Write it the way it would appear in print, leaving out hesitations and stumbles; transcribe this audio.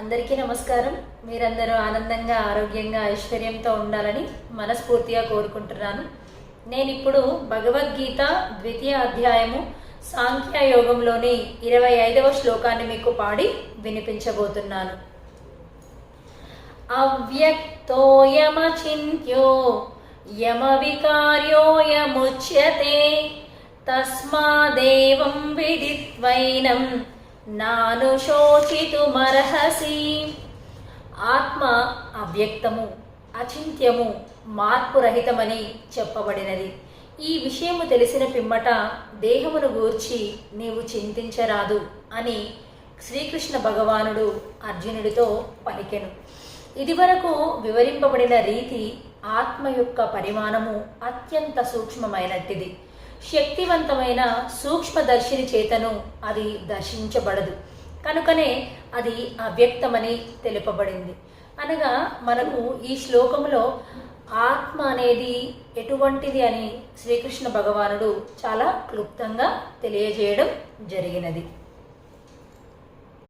అందరికీ నమస్కారం. మీరందరూ ఆనందంగా, ఆరోగ్యంగా, ఐశ్వర్యంతో ఉండాలని మనస్ఫూర్తిగా కోరుకుంటున్నాను. నేను ఇప్పుడు భగవద్గీత 2వ అధ్యాయము సాంఖ్యయోగంలోని 25వ శ్లోకాన్ని మీకు పాడి వినిపించబోతున్నాను. అవ్యక్తోయమచింత్యో యమవికార్యోయముచ్యతే తస్మాదేవం విదిత్వైనం నానుశోచితుమర్హసి. ఆత్మ అవ్యక్తము, అచింత్యము, మార్పురహితమని చెప్పబడినది. ఈ విషయము తెలిసిన పిమ్మట దేహమును గూర్చి నీవు చింతించరాదు అని శ్రీకృష్ణ భగవానుడు అర్జునుడితో పలికెను. ఇదివరకు వివరింపబడిన రీతి ఆత్మ యొక్క పరిమాణము అత్యంత సూక్ష్మమైనట్టిది. శక్తివంతమైన సూక్ష్మదర్శిని చేతను అది దర్శించబడదు, కనుకనే అది అవ్యక్తమని తెలుపబడింది. అనగా మనకు ఈ శ్లోకంలో ఆత్మ అనేది ఎటువంటిది అని శ్రీకృష్ణ భగవానుడు చాలా క్లుప్తంగా తెలియజేయడం జరిగినది.